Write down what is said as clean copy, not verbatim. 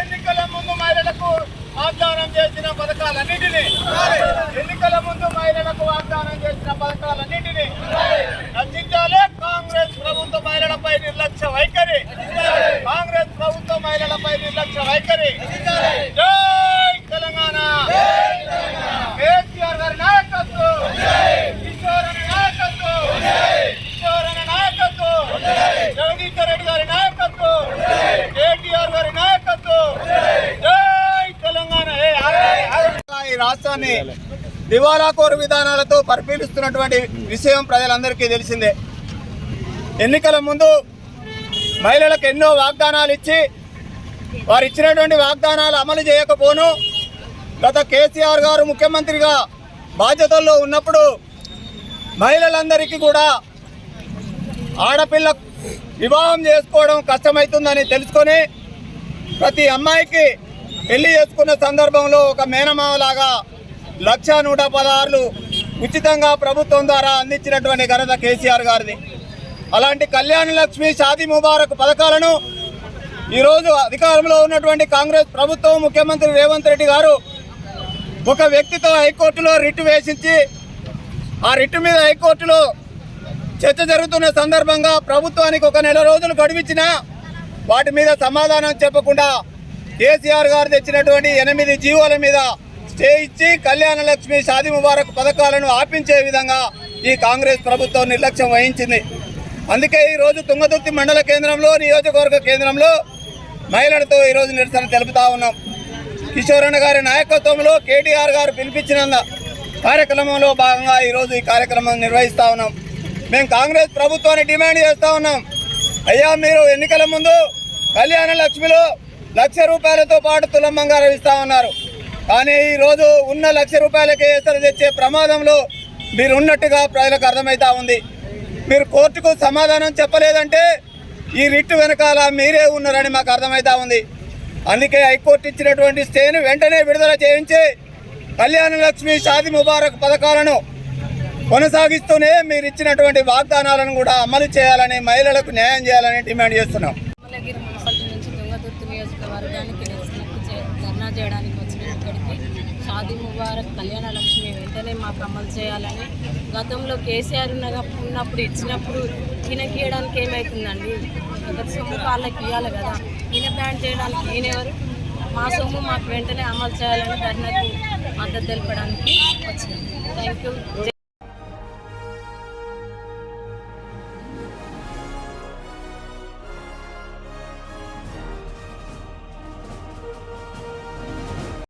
ఎన్నికల ముందు మహిళలకు వాగ్దానం చేసిన పథకాలన్నింటినీ రక్షించాలి. కాంగ్రెస్ ప్రభుత్వ మహిళలపై నిర్లక్ష్య వైఖరి, జై తెలంగాణ. కేసీఆర్ గారి నాయకత్వం, కిషోర్ అనే నాయకత్వం, జగదీశ్వర్ రెడ్డి గారి నాయకత్వం, కేటీఆర్ గారి నాయకత్వం. జై తెలంగాణ. ఈ రాష్ట్రాన్ని దివాలాకోరు విధానాలతో పరిశీలిస్తున్నటువంటి విషయం ప్రజలందరికీ తెలిసిందే. ఎన్నికల ముందు మహిళలకు ఎన్నో వాగ్దానాలు ఇచ్చి వారు ఇచ్చినటువంటి వాగ్దానాలు అమలు చేయకపోను గత కేసీఆర్ గారు ముఖ్యమంత్రిగా బాధ్యతల్లో ఉన్నప్పుడు మహిళలందరికీ కూడా ఆడపిల్ల వివాహం చేసుకోవడం కష్టమవుతుందని తెలుసుకొని ప్రతి అమ్మాయికి పెళ్లి చేసుకున్న సందర్భంలో ఒక మేనమావలాగా 1,116 ఉచితంగా ప్రభుత్వం ద్వారా అందించినటువంటి ఘనత కేసీఆర్ గారిది. అలాంటి కళ్యాణ లక్ష్మి, షాదీ ముబారక్ పథకాలను ఈరోజు అధికారంలో ఉన్నటువంటి కాంగ్రెస్ ప్రభుత్వం, ముఖ్యమంత్రి రేవంత్ రెడ్డి గారు ఒక వ్యక్తితో హైకోర్టులో రిట్ వేసించి ఆ రిట్ మీద హైకోర్టులో చర్చ జరుగుతున్న సందర్భంగా ప్రభుత్వానికి ఒక నెల రోజులు గడువిచ్చినా వాటి మీద సమాధానం చెప్పకుండా కేసీఆర్ గారు తెచ్చినటువంటి 8 జీవోల మీద స్టే ఇచ్చి కళ్యాణ లక్ష్మి, షాదీ ముబారక్ పథకాలను ఆపించే విధంగా ఈ కాంగ్రెస్ ప్రభుత్వం నిర్లక్ష్యం వహించింది. అందుకే ఈరోజు తుంగతుర్తి మండల కేంద్రంలో, నియోజకవర్గ కేంద్రంలో మహిళలతో ఈరోజు నిరసన తెలుపుతా ఉన్నాం. కిషోర్ అన్న గారి నాయకత్వంలో కేటీఆర్ గారు పిలిపించిన కార్యక్రమంలో భాగంగా ఈరోజు ఈ కార్యక్రమం నిర్వహిస్తూ ఉన్నాం. మేము కాంగ్రెస్ ప్రభుత్వాన్ని డిమాండ్ చేస్తూ ఉన్నాం. అయ్యా, మీరు ఎన్నికల ముందు కళ్యాణ లక్ష్మిలో 1,00,000 రూపాయలతో పాటు తులం బంగారం ఇస్తా ఉన్నారు. కానీ ఈరోజు ఉన్న 1,00,000 రూపాయలకే ఎసరు తెచ్చే ప్రమాదంలో మీరు ఉన్నట్టుగా ప్రజలకు అర్థమవుతా ఉంది. మీరు కోర్టుకు సమాధానం చెప్పలేదంటే ఈ రిట్ వెనకాల మీరే ఉన్నారని మాకు అర్థమవుతా ఉంది. అందుకే హైకోర్టు ఇచ్చినటువంటి స్టేను వెంటనే విడుదల చేయించి కళ్యాణ లక్ష్మి, షాదీ ముబారక్ పథకాలను కొనసాగిస్తూనే మీరు ఇచ్చినటువంటి వాగ్దానాలను కూడా అమలు చేయాలని, మహిళలకు న్యాయం చేయాలని డిమాండ్ చేస్తున్నాం. నియోజకవర్గానికి ధర్నా చేయడానికి వచ్చిన ఇక్కడికి షాదీ ముబారక్, కళ్యాణ లక్ష్మి వెంటనే మాకు అమలు చేయాలని, గతంలో కేసీఆర్ ఉన్నప్పుడు ఇచ్చినప్పుడు ఈయనకి ఇవ్వడానికి ఏమవుతుందండి? అతని సొమ్ము వాళ్ళకి ఇవ్వాలి కదా, ఈయన బ్యాన్ చేయడానికి ఈయనెవరు? మా సొమ్ము మాకు వెంటనే అమలు చేయాలని ధర్నాకు మద్దతు తెలపడానికి వచ్చినాం. Thank you.